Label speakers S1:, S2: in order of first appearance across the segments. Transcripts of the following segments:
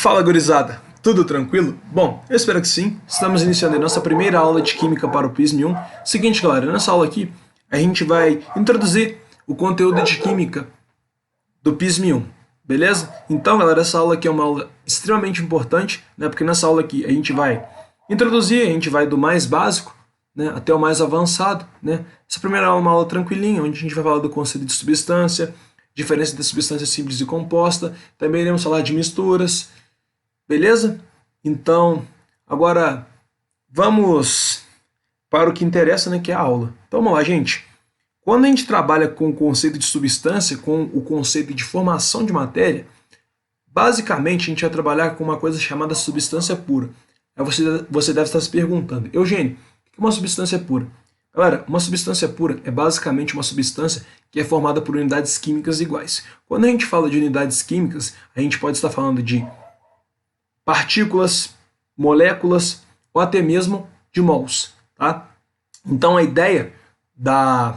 S1: Fala, gurizada! Tudo tranquilo? Bom, eu espero que sim. Estamos iniciando a nossa primeira aula de Química para o PISM 1. Seguinte, galera, nessa aula aqui, a gente vai introduzir o conteúdo de Química do PISM 1, beleza? Então, galera, essa aula aqui é uma aula extremamente importante, né? Porque nessa aula aqui a gente vai introduzir, a gente vai do mais básico, né, até o mais avançado, né? Essa primeira aula é uma aula tranquilinha, onde a gente vai falar do conceito de substância, diferença entre substância simples e composta, também iremos falar de misturas, beleza? Então, agora vamos para o que interessa, né, que é a aula. Então vamos lá, gente. Quando a gente trabalha com o conceito de substância, com o conceito de formação de matéria, basicamente a gente vai trabalhar com uma coisa chamada substância pura. Aí você deve estar se perguntando, Eugênio, o que é uma substância pura? Galera, uma substância pura é basicamente uma substância que é formada por unidades químicas iguais. Quando a gente fala de unidades químicas, a gente pode estar falando de partículas, moléculas ou até mesmo de mols, tá? Então a ideia da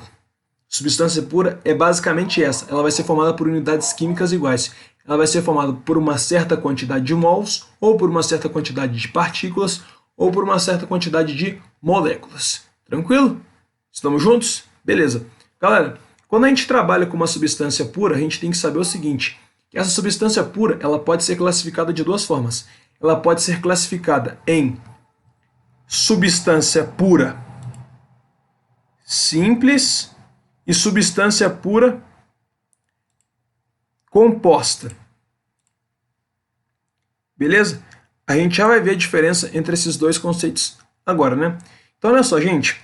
S1: substância pura é basicamente essa. Ela vai ser formada por unidades químicas iguais. Ela vai ser formada por uma certa quantidade de mols, ou por uma certa quantidade de partículas, ou por uma certa quantidade de moléculas. Tranquilo? Estamos juntos? Beleza. Galera, quando a gente trabalha com uma substância pura, a gente tem que saber o seguinte, que essa substância pura ela pode ser classificada de duas formas. Ela pode ser classificada em substância pura simples e substância pura composta. Beleza? A gente já vai ver a diferença entre esses dois conceitos agora, né? Então, olha só, gente.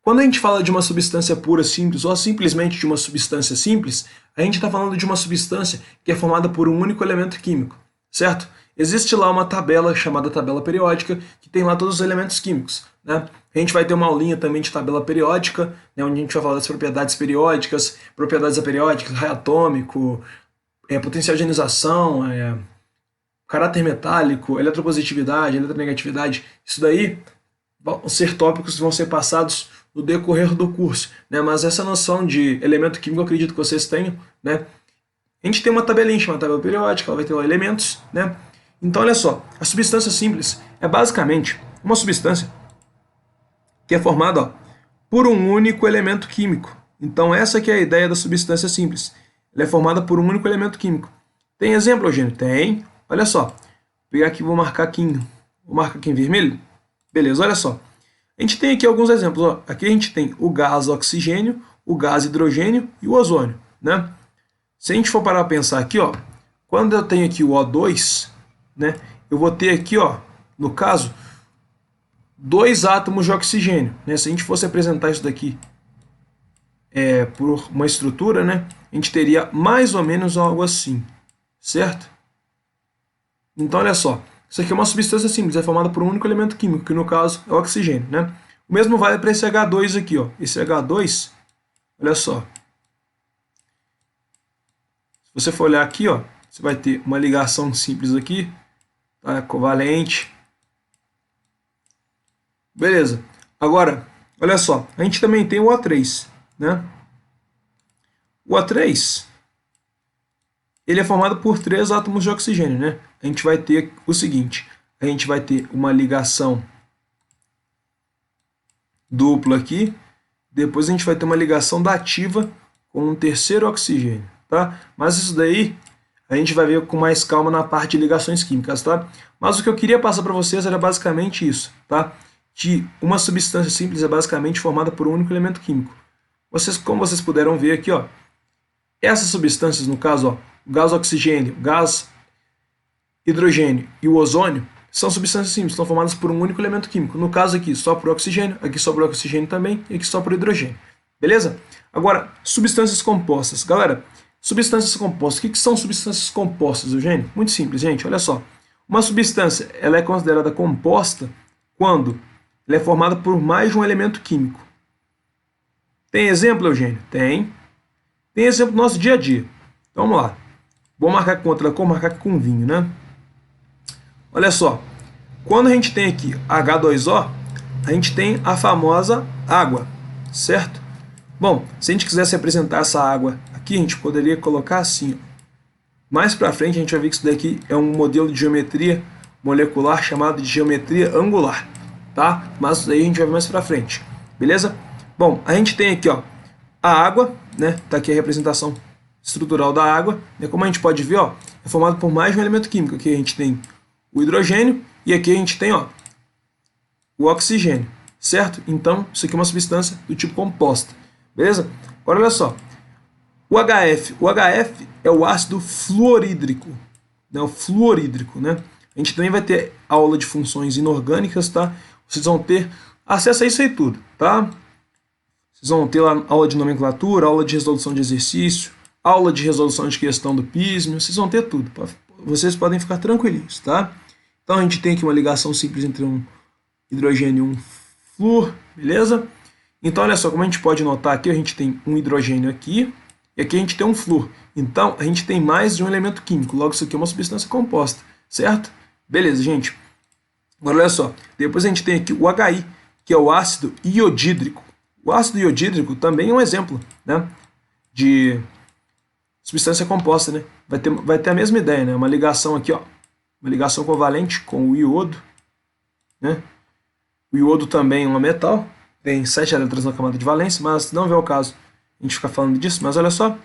S1: Quando a gente fala de uma substância pura simples ou simplesmente de uma substância simples, a gente está falando de uma substância que é formada por um único elemento químico, certo? Existe lá uma tabela chamada tabela periódica que tem lá todos os elementos químicos, né? A gente vai ter uma aulinha também de tabela periódica, né, onde a gente vai falar das propriedades aperiódicas, raio atômico, potencial de ionização, caráter metálico, eletropositividade, eletronegatividade. Isso daí vão ser tópicos que vão ser passados no decorrer do curso, né? Mas essa noção de elemento químico eu acredito que vocês tenham, né? A gente tem uma tabelinha chamada tabela periódica, ela vai ter lá elementos, né? Então, olha só, a substância simples é basicamente uma substância que é formada, ó, por um único elemento químico. Então, essa que é a ideia da substância simples. Ela é formada por um único elemento químico. Tem exemplo, Eugênio? Tem. Olha só. Vou pegar aqui, vou marcar aqui em vermelho. Beleza, olha só. A gente tem aqui alguns exemplos. Ó. Aqui a gente tem o gás oxigênio, o gás hidrogênio e o ozônio, né? Se a gente for parar para pensar aqui, ó, quando eu tenho aqui o O2, né, eu vou ter aqui, ó, no caso, 2 átomos de oxigênio, né? Se a gente fosse apresentar isso daqui por uma estrutura, né, a gente teria mais ou menos algo assim, certo? Então, olha só, isso aqui é uma substância simples, é formada por um único elemento químico, que no caso é o oxigênio, né? O mesmo vale para esse H2 aqui, ó. Esse H2, olha só. Se você for olhar aqui, ó, você vai ter uma ligação simples aqui, tá? Covalente. Beleza. Agora, olha só, a gente também tem o O3, né? O O3, ele é formado por 3 átomos de oxigênio, né? A gente vai ter o seguinte, a gente vai ter uma ligação dupla aqui, depois a gente vai ter uma ligação dativa com um terceiro oxigênio, tá? Mas isso daí a gente vai ver com mais calma na parte de ligações químicas, tá? Mas o que eu queria passar para vocês era basicamente isso, tá? Que uma substância simples é basicamente formada por um único elemento químico. Como vocês puderam ver aqui, ó, essas substâncias, no caso, ó, o gás oxigênio, o gás hidrogênio e o ozônio, são substâncias simples, estão formadas por um único elemento químico. No caso aqui, só por oxigênio, aqui só por oxigênio também, e aqui só por hidrogênio. Beleza? Agora, substâncias compostas. Galera, substâncias compostas. O que são substâncias compostas, Eugênio? Muito simples, gente. Olha só. Uma substância ela é considerada composta quando ela é formada por mais de um elemento químico. Tem exemplo, Eugênio? Tem. Tem exemplo do nosso dia a dia. Então, vamos lá. Vou marcar com outra cor, marcar com vinho, né? Olha só. Quando a gente tem aqui H2O, a gente tem a famosa água, certo? Bom, se a gente quisesse representar essa água aqui, a gente poderia colocar assim, ó. Mais para frente a gente vai ver que isso daqui é um modelo de geometria molecular chamado de geometria angular, tá? Mas isso daí a gente vai ver mais para frente, beleza? Bom, a gente tem aqui, ó, a água, né? Tá aqui a representação estrutural da água, né? Como a gente pode ver, ó, é formado por mais de um elemento químico. Aqui a gente tem o hidrogênio e aqui a gente tem, ó, o oxigênio, certo? Então, isso aqui é uma substância do tipo composta, beleza? Agora, olha só, o HF é o ácido fluorídrico, né? O fluorídrico, né? A gente também vai ter aula de funções inorgânicas, tá? Vocês vão ter acesso a isso aí tudo, tá? Vocês vão ter lá aula de nomenclatura, aula de resolução de exercício, aula de resolução de questão do pismo, vocês vão ter tudo. Vocês podem ficar tranquilinhos, tá? Então a gente tem aqui uma ligação simples entre um hidrogênio e um flúor, beleza? Então olha só, como a gente pode notar aqui, a gente tem um hidrogênio aqui, e aqui a gente tem um flúor. Então a gente tem mais de um elemento químico, logo isso aqui é uma substância composta, certo? Beleza, gente. Agora olha só, depois a gente tem aqui o HI, que é o ácido iodídrico. O ácido iodídrico também é um exemplo, né, de substância composta, né? Vai ter a mesma ideia, né? Uma ligação aqui, ó, uma ligação covalente com o iodo, né? O iodo também é um metal, tem 7 elétrons na camada de valência, mas não é o caso a gente ficar falando disso. Mas olha só,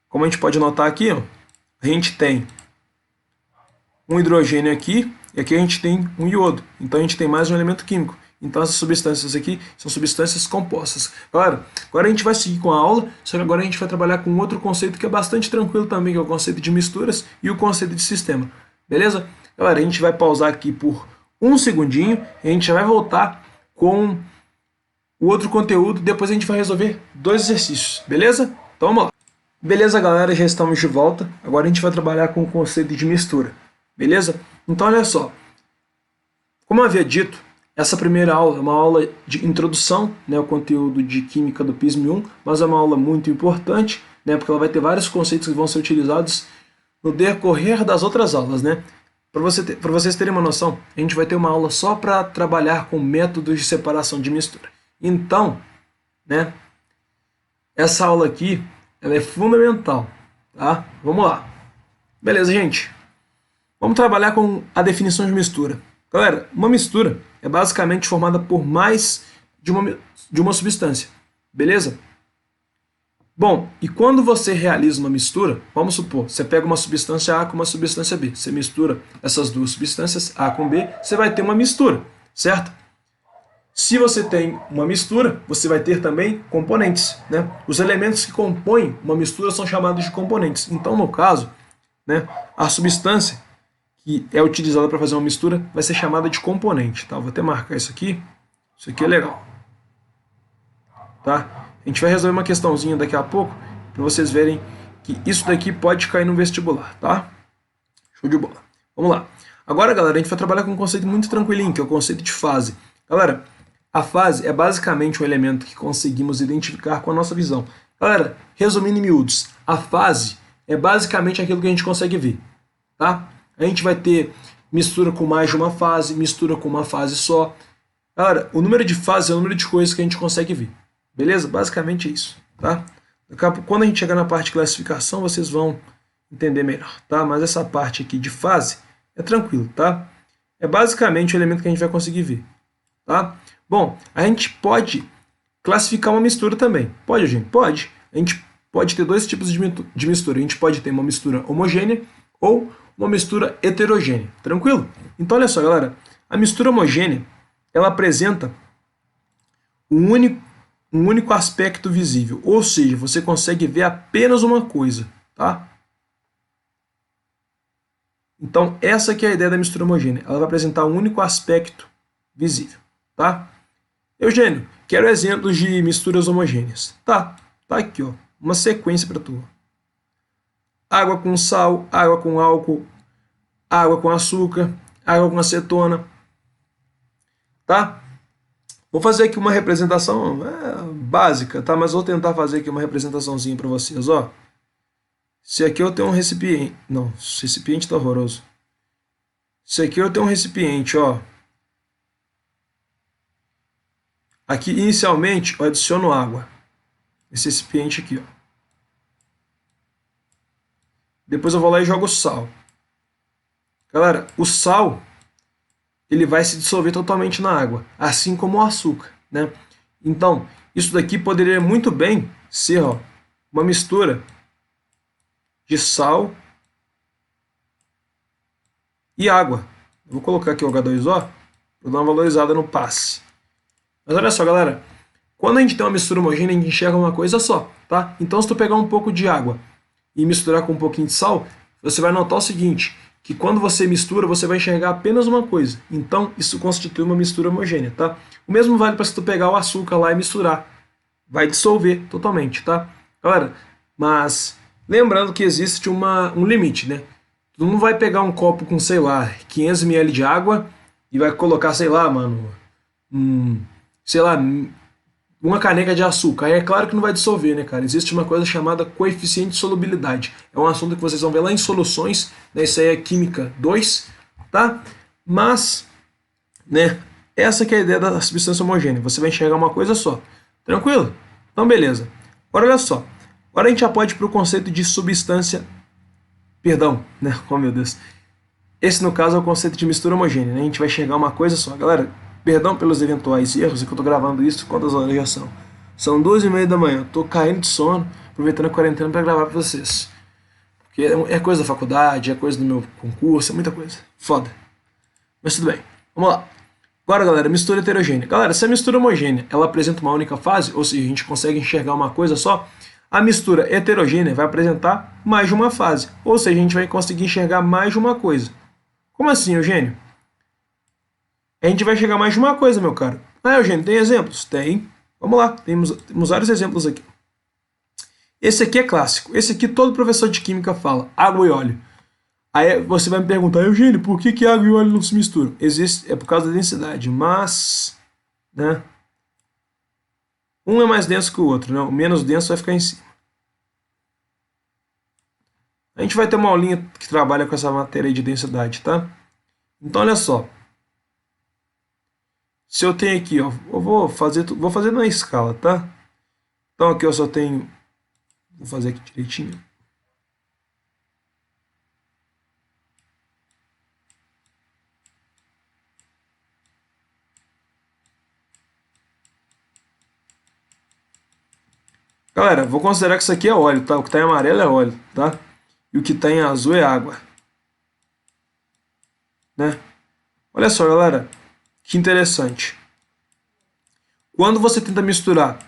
S1: como a gente pode notar aqui, ó, a gente tem um hidrogênio aqui e aqui a gente tem um iodo. Então a gente tem mais um elemento químico. Então essas substâncias aqui são substâncias compostas. Claro, agora a gente vai seguir com a aula, só que agora a gente vai trabalhar com outro conceito que é bastante tranquilo também, que é o conceito de misturas e o conceito de sistema. Beleza? Galera, a gente vai pausar aqui por um segundinho e a gente já vai voltar com o outro conteúdo, depois a gente vai resolver 2 exercícios, beleza? Então vamos lá. Beleza, galera, já estamos de volta. Agora a gente vai trabalhar com o conceito de mistura, beleza? Então olha só, como eu havia dito, essa primeira aula é uma aula de introdução, né, ao conteúdo de Química do PISM 1, mas é uma aula muito importante, né, porque ela vai ter vários conceitos que vão ser utilizados no decorrer das outras aulas, né? Para vocês terem uma noção, a gente vai ter uma aula só para trabalhar com métodos de separação de mistura. Então, né, essa aula aqui, ela é fundamental, tá? Vamos lá. Beleza, gente? Vamos trabalhar com a definição de mistura. Galera, uma mistura é basicamente formada por mais de uma substância, beleza? Bom, e quando você realiza uma mistura, vamos supor, você pega uma substância A com uma substância B, você mistura essas duas substâncias, A com B, você vai ter uma mistura, certo? Se você tem uma mistura, você vai ter também componentes, né? Os elementos que compõem uma mistura são chamados de componentes. Então, no caso, né, a substância que é utilizada para fazer uma mistura vai ser chamada de componente, tá? Vou até marcar isso aqui é legal, tá? A gente vai resolver uma questãozinha daqui a pouco para vocês verem que isso daqui pode cair no vestibular, tá? Show de bola. Vamos lá. Agora, galera, a gente vai trabalhar com um conceito muito tranquilinho, que é o conceito de fase. Galera, a fase é basicamente um elemento que conseguimos identificar com a nossa visão. Galera, resumindo em miúdos, a fase é basicamente aquilo que a gente consegue ver, tá? A gente vai ter mistura com mais de uma fase, mistura com uma fase só. Galera, o número de fases é o número de coisas que a gente consegue ver. Beleza? Basicamente é isso, tá? Quando a gente chegar na parte de classificação, vocês vão entender melhor, tá? Mas essa parte aqui de fase é tranquilo, tá? É basicamente o elemento que a gente vai conseguir ver, tá? Bom, a gente pode classificar uma mistura também. Pode, gente? Pode. A gente pode ter 2 tipos de mistura. A gente pode ter uma mistura homogênea ou uma mistura heterogênea. Tranquilo? Então, olha só, galera. A mistura homogênea, ela apresenta um único aspecto visível. Ou seja, você consegue ver apenas uma coisa, tá? Então, essa aqui é a ideia da mistura homogênea. Ela vai apresentar um único aspecto visível, tá? Eugênio, quero exemplos de misturas homogêneas. Tá aqui, ó, uma sequência para tu. Água com sal, água com álcool, água com açúcar, água com acetona. Tá? Vou fazer aqui uma representação básica, tá? Mas vou tentar fazer aqui uma representaçãozinha para vocês, ó. Se aqui eu tenho um recipiente... Não, esse recipiente tá horroroso. Se aqui eu tenho um recipiente, ó. Aqui, inicialmente, eu adiciono água. Esse recipiente aqui, ó. Depois eu vou lá e jogo sal. Galera, o sal, ele vai se dissolver totalmente na água, assim como o açúcar, né? Então, isso daqui poderia muito bem ser, ó, uma mistura de sal e água. Eu vou colocar aqui o H2O para dar uma valorizada no passe. Mas olha só, galera, quando a gente tem uma mistura homogênea, a gente enxerga uma coisa só, tá? Então, se tu pegar um pouco de água e misturar com um pouquinho de sal, você vai notar o seguinte, que quando você mistura, você vai enxergar apenas uma coisa. Então, isso constitui uma mistura homogênea, tá? O mesmo vale para se tu pegar o açúcar lá e misturar. Vai dissolver totalmente, tá? Galera, mas lembrando que existe um limite, né? Tu não vai pegar um copo com, sei lá, 500 ml de água e vai colocar, sei lá, mano, sei lá, uma caneca de açúcar. Aí é claro que não vai dissolver, né, cara? Existe uma coisa chamada coeficiente de solubilidade. É um assunto que vocês vão ver lá em soluções, né? Isso aí é Química 2, tá? Mas, né, essa que é a ideia da substância homogênea. Você vai enxergar uma coisa só. Tranquilo? Então, beleza. Agora, olha só. Agora a gente já pode ir para o conceito de substância... Perdão, né? Oh, meu Deus. Esse, no caso, é o conceito de mistura homogênea, né? A gente vai enxergar uma coisa só. Galera, perdão pelos eventuais erros, é que eu tô gravando isso, quantas horas já são? São 2h30 da manhã, eu tô caindo de sono, aproveitando a quarentena para gravar para vocês. Porque é coisa da faculdade, é coisa do meu concurso, é muita coisa. Foda. Mas tudo bem, vamos lá. Agora, galera, mistura heterogênea. Galera, se a mistura homogênea ela apresenta uma única fase, ou seja, a gente consegue enxergar uma coisa só, a mistura heterogênea vai apresentar mais de uma fase, ou seja, a gente vai conseguir enxergar mais de uma coisa. Como assim, Eugênio? A gente vai chegar a mais de uma coisa, meu caro. Ah, Eugênio, tem exemplos? Tem. Vamos lá, temos vários exemplos aqui. Esse aqui é clássico. Esse aqui todo professor de química fala, água e óleo. Aí você vai me perguntar, Eugênio, por que água e óleo não se misturam? É por causa da densidade, mas, né, um é mais denso que o outro, né? O menos denso vai ficar em cima. A gente vai ter uma aulinha que trabalha com essa matéria aí de densidade, tá? Então, olha só. Se eu tenho aqui, ó, eu vou fazer na escala, tá? Então aqui eu só tenho, vou fazer aqui direitinho. Galera, vou considerar que isso aqui é óleo, tá? O que está em amarelo é óleo, tá? E o que está em azul é água, né? Olha só, galera, que interessante. Quando você tenta misturar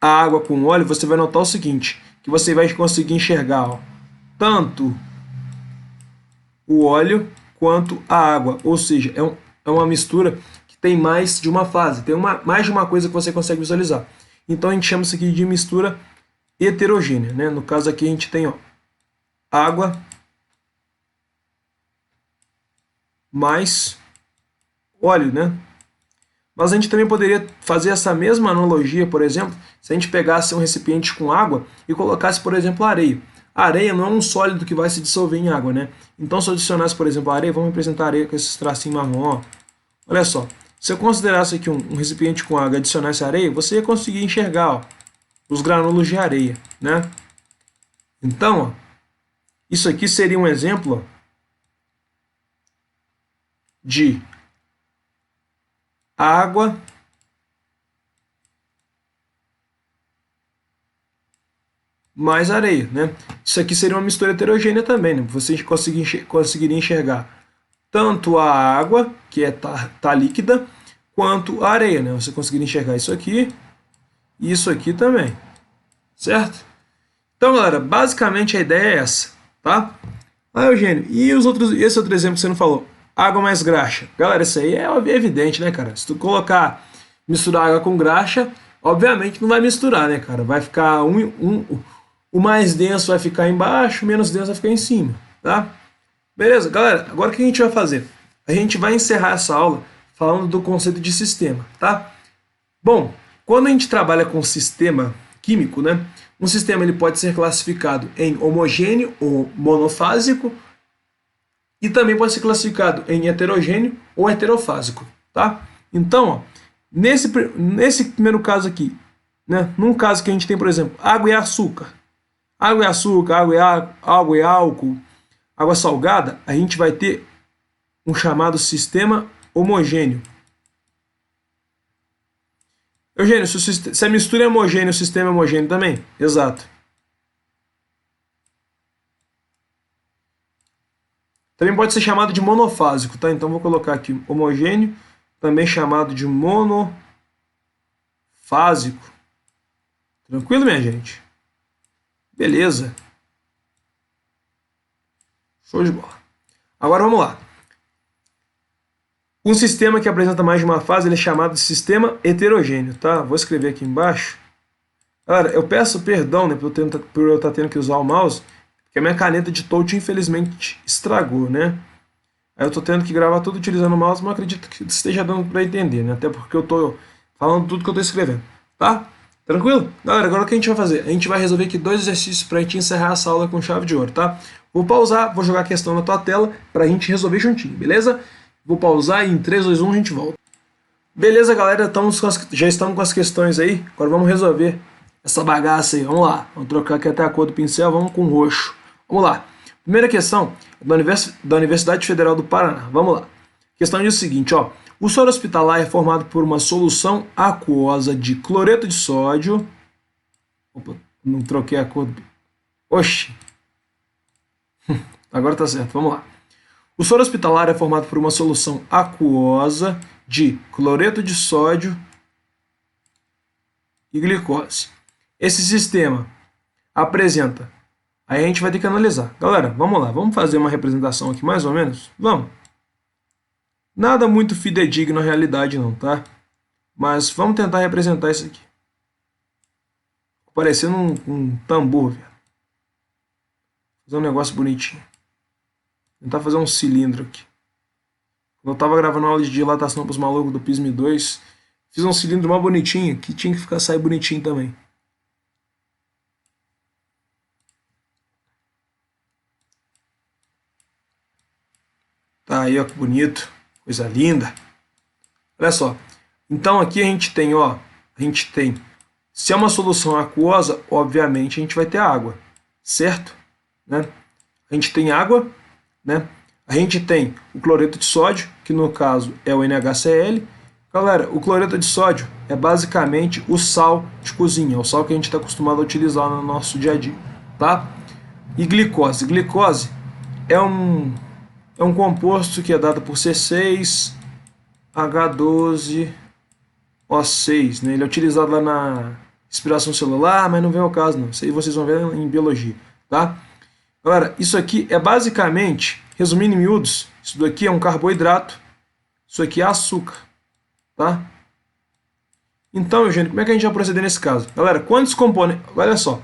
S1: a água com o óleo, você vai notar o seguinte, que você vai conseguir enxergar, ó, tanto o óleo quanto a água, ou seja, é uma mistura que tem mais de uma fase, tem mais de uma coisa que você consegue visualizar. Então a gente chama isso aqui de mistura heterogênea, né? No caso aqui a gente tem, ó, água mais óleo, né? Mas a gente também poderia fazer essa mesma analogia, por exemplo, se a gente pegasse um recipiente com água e colocasse, por exemplo, areia. A areia não é um sólido que vai se dissolver em água, né? Então, se eu adicionasse, por exemplo, a areia, vamos representar a areia com esses tracinhos marrom, ó. Olha só, se eu considerasse aqui um recipiente com água e adicionasse areia, você ia conseguir enxergar, ó, os grânulos de areia, né? Então, ó, isso aqui seria um exemplo, ó, de água mais areia, né? Isso aqui seria uma mistura heterogênea também, né? Você conseguiria enxergar tanto a água, que tá líquida, quanto a areia, né? Você conseguiria enxergar isso aqui e isso aqui também, certo? Então, galera, basicamente a ideia é essa, tá? Ah, Eugênio, e esse outro exemplo que você não falou? Água mais graxa. Galera, isso aí é evidente, né, cara? Se tu colocar, misturar água com graxa, obviamente não vai misturar, né, cara? Vai ficar o mais denso vai ficar embaixo, o menos denso vai ficar em cima, tá? Beleza, galera, agora o que a gente vai fazer? A gente vai encerrar essa aula falando do conceito de sistema, tá? Bom, quando a gente trabalha com sistema químico, né? Um sistema ele pode ser classificado em homogêneo ou monofásico e também pode ser classificado em heterogêneo ou heterofásico, tá? Então, ó, nesse primeiro caso aqui, né? Num caso que a gente tem, por exemplo, água e açúcar, Água e açúcar, água e álcool, água salgada, a gente vai ter um chamado sistema homogêneo. Eugênio, se a mistura é homogênea, o sistema é homogêneo também? Exato. Também pode ser chamado de monofásico, tá? Então vou colocar aqui homogêneo, também chamado de monofásico. Tranquilo, minha gente? Beleza. Show de bola. Agora vamos lá. Um sistema que apresenta mais de uma fase ele é chamado de sistema heterogêneo, tá? Vou escrever aqui embaixo. Galera, eu peço perdão, né, por eu estar tendo que usar o mouse, porque a minha caneta de touch infelizmente estragou, né? Aí eu tô tendo que gravar tudo utilizando o mouse, mas acredito que esteja dando para entender, né? Até porque eu tô falando tudo que eu tô escrevendo, tá? Tranquilo? Galera, agora o que a gente vai fazer? A gente vai resolver aqui 2 exercícios para a gente encerrar essa aula com chave de ouro, tá? Vou pausar, vou jogar a questão na tua tela para a gente resolver juntinho, beleza? Vou pausar e em 3, 2, 1 a gente volta. Beleza, galera? Já estamos com as questões aí. Agora vamos resolver essa bagaça aí. Vamos lá. Vamos trocar aqui até a cor do pincel. Vamos com roxo. Vamos lá. Primeira questão da Universidade Federal do Paraná. Vamos lá. A questão diz o seguinte, ó. O soro hospitalar é formado por uma solução aquosa de cloreto de sódio. Opa, não troquei a cor. Oxi. Agora tá certo. Vamos lá. O soro hospitalar é formado por uma solução aquosa de cloreto de sódio e glicose. Esse sistema apresenta... Aí a gente vai ter que analisar. Galera, vamos lá. Vamos fazer uma representação aqui mais ou menos? Vamos. Nada muito fidedigno na realidade não, tá? Mas vamos tentar representar isso aqui. Parecendo um tambor, velho. Fazer um negócio bonitinho. Tentar fazer um cilindro aqui. Quando eu tava gravando aula de dilatação pros malucos do PISM 2, fiz um cilindro mais bonitinho, que tinha que sair bonitinho também. Tá aí, ó, que bonito. Coisa linda. Olha só. Então aqui a gente tem, ó, se é uma solução aquosa, obviamente a gente vai ter água, certo? Né? A gente tem água, né? A gente tem o cloreto de sódio, que no caso é o NaCl. Galera, o cloreto de sódio é basicamente o sal de cozinha, o sal que a gente está acostumado a utilizar no nosso dia a dia, tá? E glicose. Glicose é um composto que é dado por C6H12O6, né? Ele é utilizado lá na respiração celular, mas não vem ao caso não. Isso aí vocês vão ver em biologia, tá? Agora, isso aqui é basicamente, resumindo em miúdos, isso daqui é um carboidrato, isso aqui é açúcar, tá? Então, Eugênio, como é que a gente vai proceder nesse caso? Galera, quantos componentes... Olha só,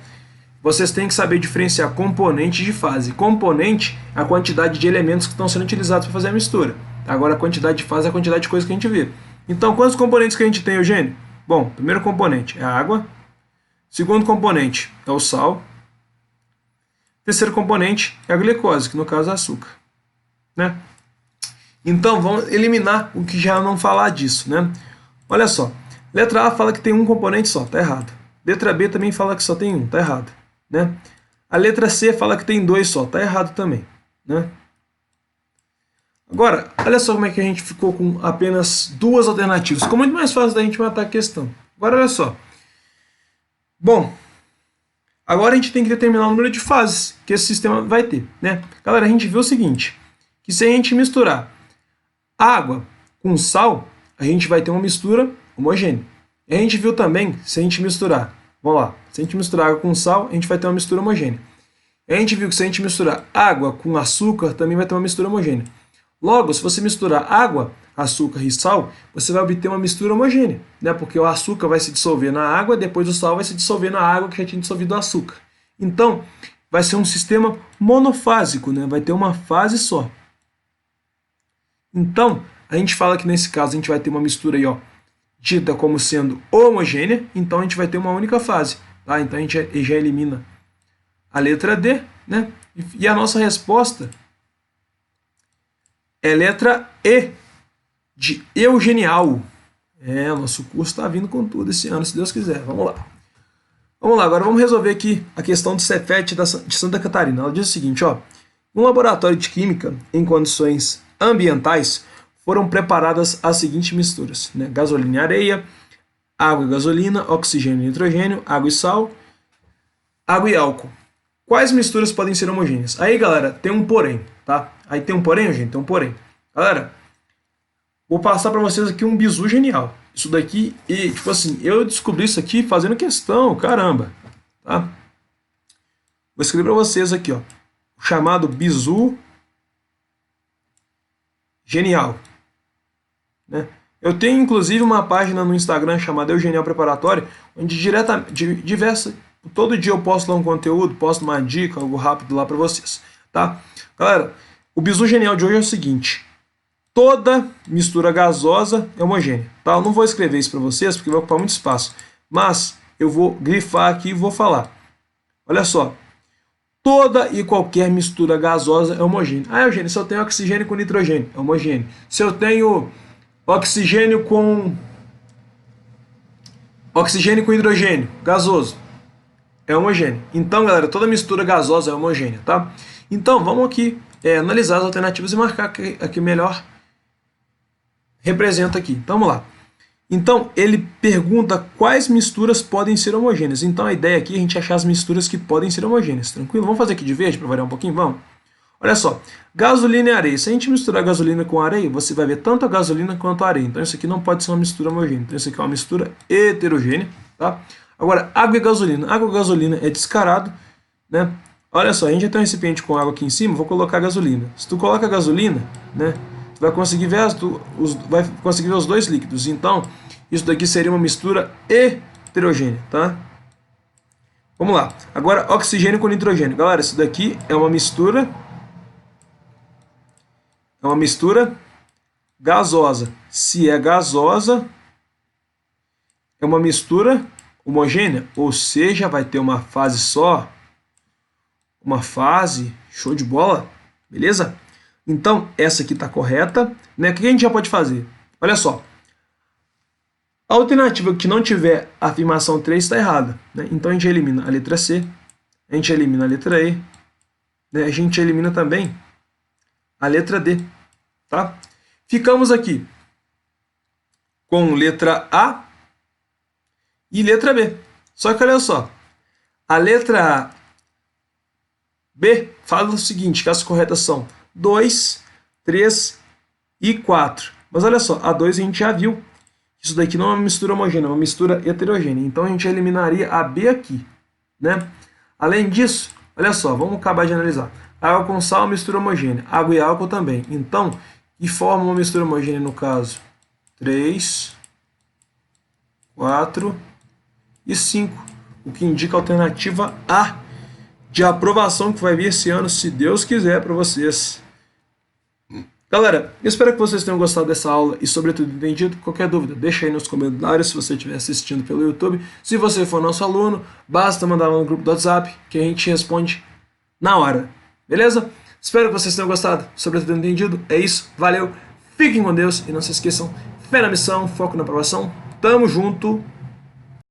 S1: vocês têm que saber diferenciar componente de fase. Componente é a quantidade de elementos que estão sendo utilizados para fazer a mistura. Agora, a quantidade de fase é a quantidade de coisas que a gente vê. Então, quantos componentes que a gente tem, Eugênio? Bom, primeiro componente é a água. Segundo componente é o sal. Terceiro componente é a glicose, que no caso é açúcar, né? Então, vamos eliminar o que já não falar disso, né? Olha só, letra A fala que tem um componente só, tá errado. Letra B também fala que só tem um, tá errado, né? A letra C fala que tem 2 só, tá errado também, né? Agora, olha só como é que a gente ficou com apenas 2 alternativas. Ficou muito mais fácil da gente matar a questão. Agora, olha só. Bom, agora a gente tem que determinar o número de fases que esse sistema vai ter, né? Galera, a gente viu o seguinte, que se a gente misturar água com sal, a gente vai ter uma mistura homogênea. E a gente viu também, se a gente misturar, vamos lá, se a gente misturar água com sal, a gente vai ter uma mistura homogênea. E a gente viu que se a gente misturar água com açúcar, também vai ter uma mistura homogênea. Logo, se você misturar água, açúcar e sal, você vai obter uma mistura homogênea, né? Porque o açúcar vai se dissolver na água, depois o sal vai se dissolver na água que já tinha dissolvido o açúcar. Então, vai ser um sistema monofásico, né? Vai ter uma fase só. Então, a gente fala que nesse caso a gente vai ter uma mistura aí, ó, dita como sendo homogênea, então a gente vai ter uma única fase, tá? Então a gente já elimina a letra D, né? E a nossa resposta é letra E, de eugenial. O nosso curso está vindo com tudo esse ano, se Deus quiser. Vamos lá. Vamos lá, agora vamos resolver aqui a questão do Cefet de Santa Catarina. Ela diz o seguinte, ó. No laboratório de química, em condições ambientais, foram preparadas as seguintes misturas, né? Gasolina e areia, água e gasolina, oxigênio e nitrogênio, água e sal, água e álcool. Quais misturas podem ser homogêneas? Aí, galera, tem um porém, tá? Aí tem um porém, gente? Tem um porém. Galera, vou passar para vocês aqui um bizu genial. Isso daqui, e tipo assim, eu descobri isso aqui fazendo questão, caramba, tá? Vou escrever para vocês aqui, ó, o chamado bizu genial, né? Eu tenho inclusive uma página no Instagram chamada Eugenial Preparatório, onde todo dia eu posto lá um conteúdo, posto uma dica, algo rápido lá para vocês, tá? Galera, o bizu genial de hoje é o seguinte: toda mistura gasosa é homogênea, tá? Eu não vou escrever isso para vocês porque vai ocupar muito espaço, mas eu vou grifar aqui e vou falar. Olha só, toda e qualquer mistura gasosa é homogênea. Ah, Eugênio, se eu tenho oxigênio com nitrogênio, é homogêneo. Se eu tenho oxigênio com hidrogênio, gasoso, é homogêneo. Então, galera, toda mistura gasosa é homogênea, tá? Então, vamos aqui analisar as alternativas e marcar aqui melhor representa aqui. Então, vamos lá. Então, ele pergunta quais misturas podem ser homogêneas. Então, a ideia aqui é a gente achar as misturas que podem ser homogêneas. Tranquilo? Vamos fazer aqui de verde para variar um pouquinho? Vamos? Olha só. Gasolina e areia. Se a gente misturar gasolina com areia, você vai ver tanto a gasolina quanto a areia. Então, isso aqui não pode ser uma mistura homogênea. Então, isso aqui é uma mistura heterogênea, tá? Agora, água e gasolina. Água e gasolina é descarado, né? Olha só, a gente já tem um recipiente com água aqui em cima, vou colocar gasolina. Se tu coloca gasolina, né, tu vai conseguir ver os dois líquidos. Então, isso daqui seria uma mistura heterogênea, tá? Vamos lá. Agora, oxigênio com nitrogênio. Galera, isso daqui é uma mistura gasosa. Se é gasosa, é uma mistura homogênea, ou seja, vai ter uma fase só, uma fase, show de bola, beleza? Então, essa aqui está correta, né? O que a gente já pode fazer? Olha só, a alternativa que não tiver a afirmação 3 está errada, né? Então, a gente elimina a letra C, a gente elimina a letra E, né? A gente elimina também a letra D, tá? Ficamos aqui com letra A e letra B. Só que olha só, a letra B fala o seguinte, que as corretas são 2, 3 e 4. Mas olha só, a 2 a gente já viu. Isso daqui não é uma mistura homogênea, é uma mistura heterogênea. Então a gente eliminaria a B aqui, né? Além disso, olha só, vamos acabar de analisar. Água com sal, mistura homogênea. Água e álcool também. Então, que forma uma mistura homogênea no caso? 3, 4 e 5. O que indica a alternativa A de aprovação que vai vir esse ano, se Deus quiser, para vocês. Galera, eu espero que vocês tenham gostado dessa aula e, sobretudo, entendido. Qualquer dúvida, deixa aí nos comentários se você estiver assistindo pelo YouTube. Se você for nosso aluno, basta mandar lá no grupo do WhatsApp que a gente responde na hora. Beleza? Espero que vocês tenham gostado, sobretudo entendido. É isso, valeu, fiquem com Deus e não se esqueçam, fé na missão, foco na aprovação. Tamo junto!